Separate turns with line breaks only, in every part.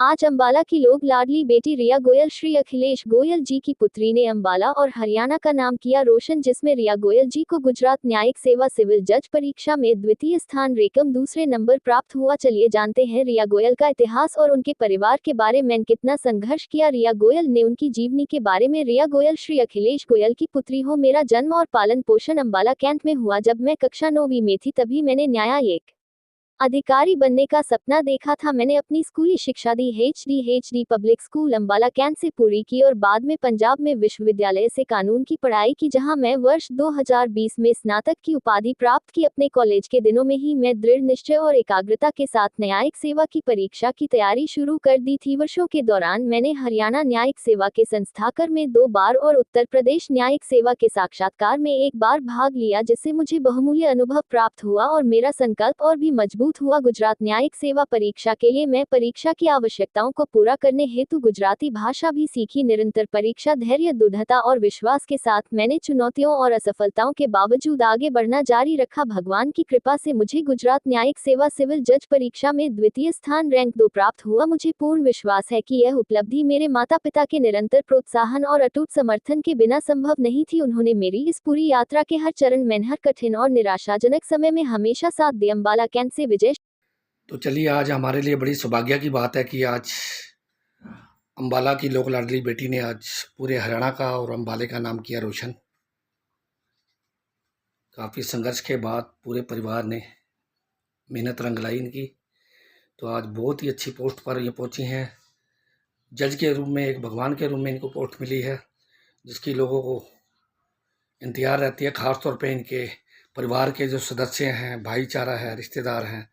आज अंबाला की लोक लाडली बेटी रिया गोयल श्री अखिलेश गोयल जी की पुत्री ने अंबाला और हरियाणा का नाम किया रोशन, जिसमें रिया गोयल जी को गुजरात न्यायिक सेवा सिविल जज परीक्षा में द्वितीय स्थान रेकम दूसरे नंबर प्राप्त हुआ। चलिए जानते हैं रिया गोयल का इतिहास और उनके परिवार के बारे में कितना संघर्ष किया रिया गोयल ने, उनकी जीवनी के बारे में। रिया गोयल श्री अखिलेश गोयल की पुत्री हो। मेरा जन्म और पालन पोषण अंबाला कैंट में हुआ। जब मैं कक्षा 9वीं में थी तभी मैंने न्यायिक अधिकारी बनने का सपना देखा था। मैंने अपनी स्कूली शिक्षा the HD public school Ambala cantt से पूरी की और बाद में पंजाब में विश्वविद्यालय से कानून की पढ़ाई की, जहां मैं वर्ष 2020 में स्नातक की उपाधि प्राप्त की। अपने कॉलेज के दिनों में ही मैं दृढ़ निश्चय और एकाग्रता के साथ न्यायिक सेवा की परीक्षा की तैयारी शुरू कर दी थी। वर्षों के दौरान मैंने हरियाणा न्यायिक सेवा के संस्थाकर में 2 बार और उत्तर प्रदेश न्यायिक सेवा के साक्षात्कार में 1 बार भाग लिया, जिससे मुझे बहुमूल्य अनुभव प्राप्त हुआ और मेरा संकल्प और भी मजबूत हुआ। गुजरात न्यायिक सेवा परीक्षा के लिए मैं परीक्षा की आवश्यकताओं को पूरा करने हेतु गुजराती भाषा भी सीखी। निरंतर परीक्षा, धैर्य, दृढ़ता और विश्वास के साथ मैंने चुनौतियों और असफलताओं के बावजूद आगे बढ़ना जारी रखा। भगवान की कृपा से मुझे गुजरात न्यायिक सेवा सिविल जज परीक्षा में द्वितीय स्थान रैंक 2 प्राप्त हुआ। मुझे पूर्ण विश्वास है कि यह उपलब्धि मेरे माता पिता के निरंतर प्रोत्साहन और अटूट समर्थन के बिना संभव नहीं थी। उन्होंने मेरी इस पूरी यात्रा के हर चरण में, हर कठिन और निराशाजनक समय में हमेशा साथ दिया। अंबाला कैंट से विजय।
तो चलिए, आज हमारे लिए बड़ी सौभाग्य की बात है कि आज अंबाला की लोक लाडली बेटी ने आज पूरे हरियाणा का और अंबाले का नाम किया रोशन। काफ़ी संघर्ष के बाद पूरे परिवार ने मेहनत रंग लाई इनकी, तो आज बहुत ही अच्छी पोस्ट पर ये पहुंची हैं। जज के रूप में, एक भगवान के रूप में इनको पोस्ट मिली है, जिसकी लोगों को इंतजार रहती है। ख़ास तौर पे इनके परिवार के जो सदस्य हैं, भाईचारा है, रिश्तेदार हैं,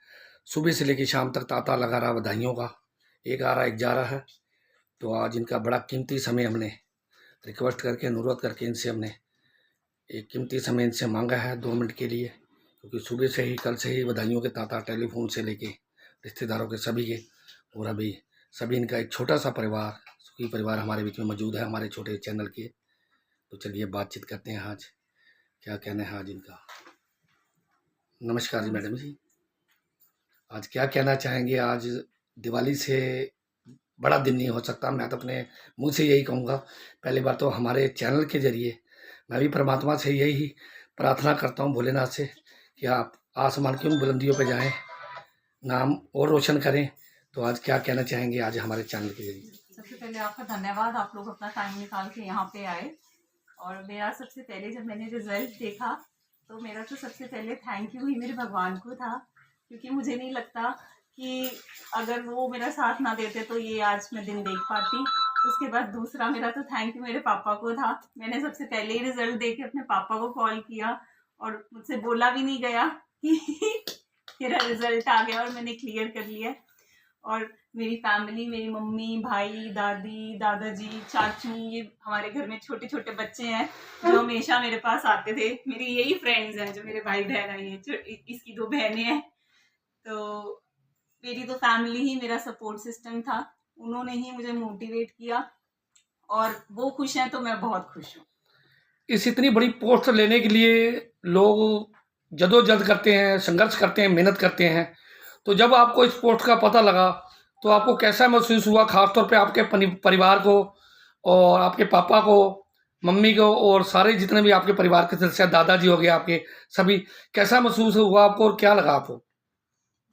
सुबह से लेकर शाम तक तांता लगा रहा बधाइयों का, एक आ रहा एक जा रहा है। तो आज इनका बड़ा कीमती समय हमने रिक्वेस्ट करके, अनुरोध करके इनसे हमने एक कीमती समय इनसे मांगा है 2 मिनट के लिए, क्योंकि सुबह से ही, कल से ही बधाइयों के तांता टेलीफोन से लेके रिश्तेदारों के सभी के, और अभी सभी इनका एक छोटा सा परिवार, सुखी परिवार हमारे बीच में मौजूद है, हमारे छोटे चैनल के। तो चलिए बातचीत करते हैं आज, क्या कहना है आज इनका। नमस्कार जी मैडम जी, आज क्या कहना चाहेंगे। आज दिवाली से बड़ा दिन नहीं हो सकता, मैं तो अपने मुंह से यही कहूँगा। पहली बार तो हमारे चैनल के जरिए मैं भी परमात्मा से यही प्रार्थना करता हूँ, भोलेनाथ से, कि आप आसमान की उन बुलंदियों पे जाएं, नाम और रोशन करें। तो आज क्या कहना चाहेंगे आज हमारे चैनल के जरिए।
सबसे पहले आपका धन्यवाद, आप लोग अपना टाइम निकाल के यहाँ पे आए। और मेरा सबसे पहले जब मैंने रिजल्ट देखा तो मेरा तो सबसे पहले थैंक यू ही मेरे भगवान को था, क्योंकि मुझे नहीं लगता कि अगर वो मेरा साथ ना देते तो ये आज मैं दिन देख पाती। उसके बाद दूसरा मेरा तो थैंक यू मेरे पापा को था। मैंने सबसे पहले ही रिजल्ट देख के अपने पापा को कॉल किया और मुझसे बोला भी नहीं गया कि मेरा रिजल्ट आ गया और मैंने क्लियर कर लिया। और मेरी फैमिली, मेरी मम्मी, भाई, दादी, दादाजी, चाचू, ये हमारे घर में छोटे छोटे बच्चे हैं जो हमेशा मेरे पास आते थे। मेरी यही फ्रेंड्स हैं जो मेरे भाई बहन आई हैं, इसकी 2 बहनें हैं। तो मेरी तो फैमिली ही मेरा सपोर्ट सिस्टम था, उन्होंने ही मुझे मोटिवेट किया और वो खुश हैं तो मैं बहुत खुश हूँ।
इस इतनी बड़ी पोस्ट लेने के लिए लोग जदोजहद करते हैं, संघर्ष करते हैं, मेहनत करते हैं। तो जब आपको इस पोस्ट का पता लगा तो आपको कैसा महसूस हुआ, खासतौर पे आपके परिवार को और आपके पापा को, मम्मी को और सारे जितने भी आपके परिवार के सदस्य, दादाजी हो गए आपके, सभी, कैसा महसूस हुआ आपको और क्या लगा आपको?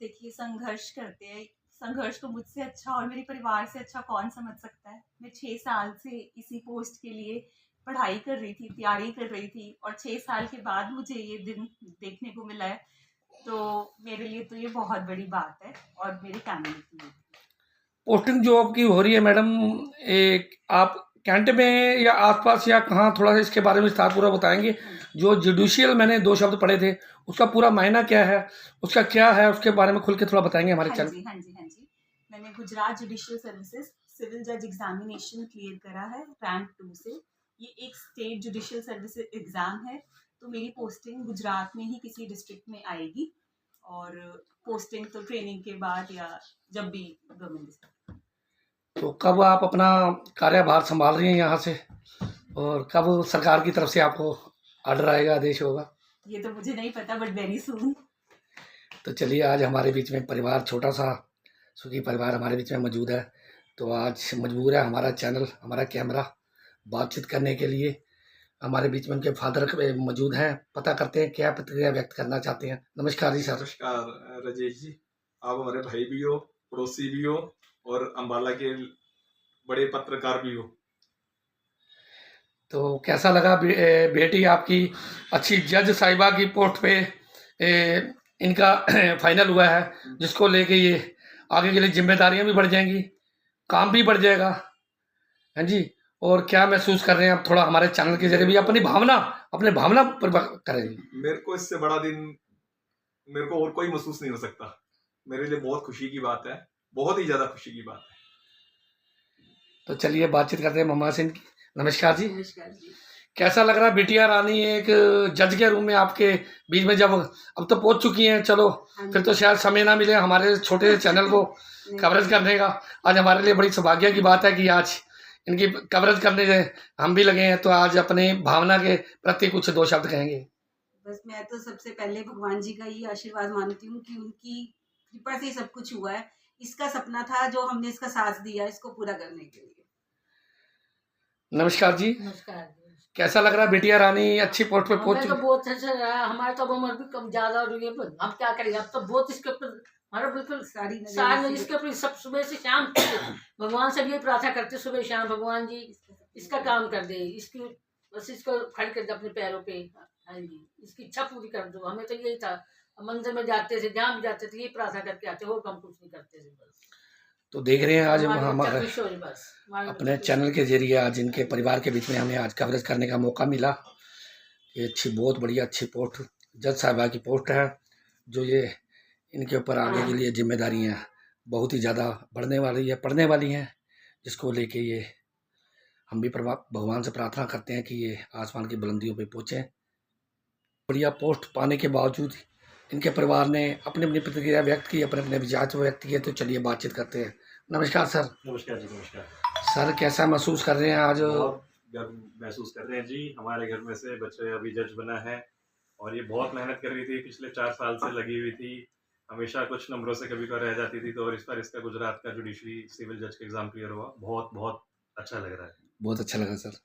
देखिए, संघर्ष करते हैं, संघर्ष तो मुझसे अच्छा और मेरे परिवार से अच्छा कौन समझ सकता है। मैं 6 साल से इसी पोस्ट के लिए पढ़ाई कर रही थी, तैयारी कर रही थी और 6 साल के बाद मुझे ये दिन देखने को मिला है। तो मेरे लिए तो ये बहुत बड़ी बात है और मेरी फैमिली के लिए।
पोस्टिंग जो आपकी हो रही है मैडम, एक आप कैंट में या आसपास या कहाँ, थोड़ा सा इसके बारे में विस्तारपूर्वक बताएंगे। जो जुडिशियल मैंने 2 शब्द पढ़े थे, उसका पूरा मायना क्या है, उसका क्या है, उसके बारे में खुल के थोड़ा बताएंगे हमारे
हाँ
चैनल।
जी, हाँ जी, हाँ जी। मैंने गुजरात जुडिशियल सर्विसेज सिविल जज एग्जामिनेशन क्लियर करा है रैंक 2 से। ये एक स्टेट जुडिशियल सर्विस एग्जाम है, तो मेरी पोस्टिंग गुजरात में ही किसी डिस्ट्रिक्ट में आएगी और पोस्टिंग तो ट्रेनिंग के बाद या जब भी गवर्नमेंट।
तो कब आप अपना कार्यभार संभाल रही हैं यहाँ से, और कब सरकार की तरफ से आपको ऑर्डर आएगा, आदेश होगा?
ये तो मुझे नहीं पता, बट वेरी सून।
तो चलिए, आज हमारे बीच में परिवार, छोटा सा सुखी परिवार हमारे बीच में मौजूद है। तो आज मजबूर है हमारा चैनल, हमारा कैमरा बातचीत करने के लिए। हमारे बीच में उनके फादर मौजूद हैं, पता करते हैं क्या प्रतिक्रिया व्यक्त करना चाहते हैं। नमस्कार जी सर।
नमस्कार राजेश जी, आप हमारे भाई भी हो, पड़ोसी भी हो और अम्बाला के बड़े पत्रकार भी हो।
तो कैसा लगा बेटी आपकी अच्छी जज साहिबा की पोस्ट पे इनका फाइनल हुआ है, जिसको लेके ये आगे के लिए जिम्मेदारियां भी बढ़ जाएंगी, काम भी बढ़ जाएगा, हैं जी। और क्या महसूस कर रहे हैं आप, थोड़ा हमारे चैनल के जरिए भी अपनी भावना करें।
मेरे को इससे बड़ा दिन मेरे को और कोई महसूस नहीं हो सकता। मेरे लिए बहुत खुशी की बात है, बहुत ही ज्यादा खुशी की बात है।
तो चलिए बातचीत करते हैं मम्मा सिंह की। नमस्कार जी।
नमस्कार जी।
कैसा लग रहा है बिटिया रानी एक जज के रूम में आपके बीच में, जब अब तो पहुंच चुकी हैं, चलो फिर तो शायद समय ना मिले हमारे छोटे चैनल को कवरेज करने का। आज हमारे लिए बड़ी सौभाग्य की बात है कि आज इनकी कवरेज करने हम भी लगे हैं। तो आज अपनी भावना के प्रति कुछ 2 शब्द कहेंगे।
बस मैं तो सबसे पहले भगवान जी का ही आशीर्वाद मानती हूँ कि उनकी कृपा से ही सब कुछ हुआ है। इसका सपना था जो हमने इसका साथ दिया, इसको पूरा करने के लिए।
नमस्कार जी।
नमस्कार जी।
कैसा लग रहा है बिटिया रानी अच्छी पोस्ट पे पहुंच
हमें तो बहुत अच्छा रहा। हमारे तो अब उम्र भी कम ज्यादा हो रही है, पर हम क्या करेंगे। अब तो बहुत इसके ऊपर हमारा बिल्कुल
सारी
सारे इसके ऊपर सब सुबह से शाम भगवान से भी प्रार्थना करते सुबह शाम, भगवान जी इसका काम कर दे, इसकी बस इसको खड़ी कर दे अपने पैरों पे। हाँ जी, इसकी इच्छा पूरी कर दो। हमें तो यही था, मंदिर में जाते थे, जहाँ भी जाते थे यही प्रार्थना करके आते, और हम कुछ नहीं करते थे। बस
तो देख रहे हैं आज हमारे
बस
अपने चैनल के जरिए आज इनके परिवार के बीच में हमें आज कवरेज करने का मौका मिला। ये अच्छी, बहुत बढ़िया अच्छी पोस्ट जज साहिबा की पोस्ट है, जो ये इनके ऊपर आगे के लिए जिम्मेदारियां बहुत ही ज़्यादा पड़ने वाली हैं, जिसको लेके ये हम भी भगवान से प्रार्थना करते हैं कि ये आसमान की बुलंदियों पे पहुँचें। बढ़िया पोस्ट पाने के बावजूद इनके परिवार ने अपनी अपनी प्रतिक्रिया व्यक्त की, अपने अपने विचार व्यक्त किए। तो चलिए बातचीत करते हैं। नमस्कार सर।
नमस्कार जी। नमस्कार
सर, कैसा महसूस कर रहे हैं आज?
बहुत गर्व महसूस कर रहे हैं जी। हमारे घर में से बच्चे अभी जज बना है और ये बहुत मेहनत कर रही थी, पिछले 4 साल से लगी हुई थी। हमेशा कुछ नंबरों से कभी रह जाती थी, तो और इस बार इसका गुजरात का जुडिशरी सिविल जज का एग्जाम क्लियर हुआ। बहुत बहुत अच्छा लग रहा है।
बहुत अच्छा लगा सर।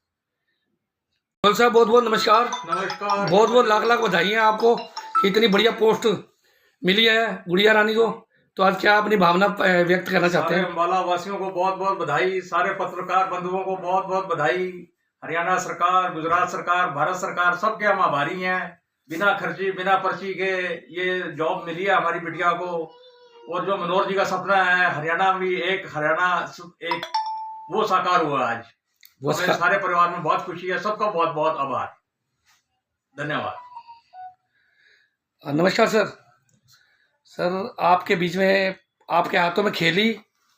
साहब बहुत बहुत नमस्कार।
नमस्कार।
बहुत बहुत लाख लाख बधाई है आपको कि इतनी बढ़िया पोस्ट मिली है गुड़िया रानी को। तो आज क्या अपनी भावना व्यक्त करना चाहते हैं?
अम्बाला वासियों को बहुत बहुत बधाई, सारे पत्रकार बंधुओं को बहुत बहुत बधाई। हरियाणा सरकार, गुजरात सरकार, भारत सरकार, सबके हम आभारी हैं। बिना खर्ची बिना पर्ची के ये जॉब मिली है हमारी बिटिया को। और जो मनोहर जी का सपना है हरियाणा में एक वो साकार हुआ आज। वो सारे परिवार में बहुत खुशी है। सबका बहुत बहुत आभार, धन्यवाद।
नमस्कार सर। सर, आपके बीच में, आपके हाथों में खेली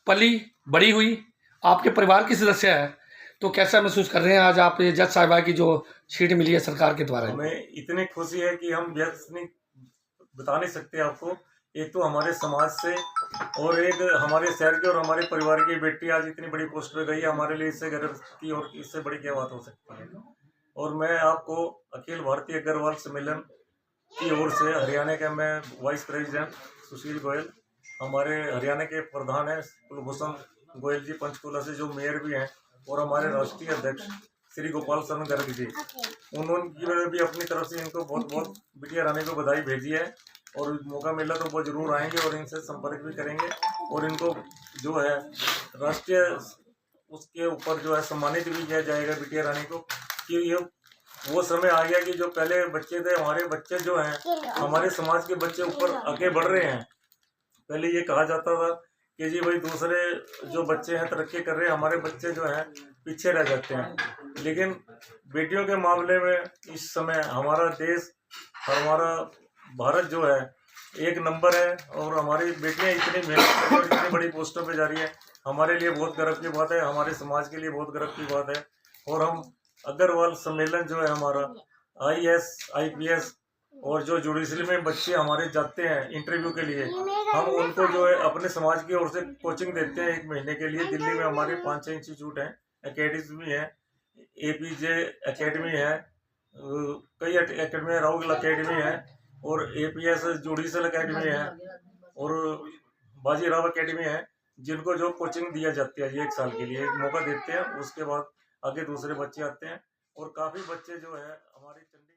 पली बड़ी हुई आपके परिवार की सदस्य है, तो कैसा महसूस कर रहे हैं आज आप ये जज साहिबा की जो सीट मिली है सरकार के द्वारा?
हमें इतनी खुशी है कि हम व्यक्त नहीं बता नहीं सकते आपको। एक तो हमारे समाज से और एक हमारे शहर के और हमारे परिवार की बेटी आज इतनी बड़ी पोस्ट पे गई है, हमारे लिए इससे गर्व की और इससे बड़ी क्या बात हो सकती है। और मैं आपको अखिल भारतीय अग्रवाल सम्मेलन की ओर से हरियाणा के मैं वाइस प्रेसिडेंट सुशील गोयल, हमारे हरियाणा के प्रधान हैं कुलभूषण गोयल जी पंचकूला से, जो मेयर भी हैं, और हमारे राष्ट्रीय अध्यक्ष श्री गोपाल शरण गर्ग जी, उन्होंने भी अपनी तरफ से इनको बहुत बहुत बिटिया रानी को बधाई भेजी है। और मौका मिला तो वो जरूर आएंगे और इनसे संपर्क भी करेंगे और इनको जो है राष्ट्रीय उसके ऊपर जो है सम्मानित भी किया जाएगा बिटिया रानी को। कि ये वो समय आ गया कि जो पहले बच्चे थे, हमारे बच्चे जो हैं, हमारे समाज के बच्चे ऊपर आगे बढ़ रहे हैं। पहले ये कहा जाता था कि जी भाई दूसरे जो बच्चे हैं तरक्की कर रहे हैं, हमारे बच्चे जो हैं पीछे रह जाते हैं। लेकिन बेटियों के मामले में इस समय हमारा देश और हमारा भारत जो है एक नंबर है। और हमारी बेटियां इतनी मेहनत करके और इतनी बड़ी पोस्टों पे जा रही है, हमारे लिए बहुत गर्व की बात है, हमारे समाज के लिए बहुत गर्व की बात है। और हम अग्रवाल सम्मेलन जो है हमारा IAS IPS और जो जुडिशरी में बच्चे हमारे जाते हैं इंटरव्यू के लिए, हम उनको जो है अपने समाज की ओर से कोचिंग देते हैं 1 महीने के लिए। दिल्ली में हमारे 5-6 इंस्टीट्यूट हैं, अकेडमी है, APJ अकेडमी है, कई अकेडमी है, राहुल अकेडमी है, और APS जुडिशल अकेडमी है, और बाजीराव अकेडमी है, जिनको जो कोचिंग दिया जाती है ये 1 साल के लिए एक मौका देते हैं, उसके बाद आगे दूसरे बच्चे आते हैं और काफ़ी बच्चे जो है हमारे चंडीगढ़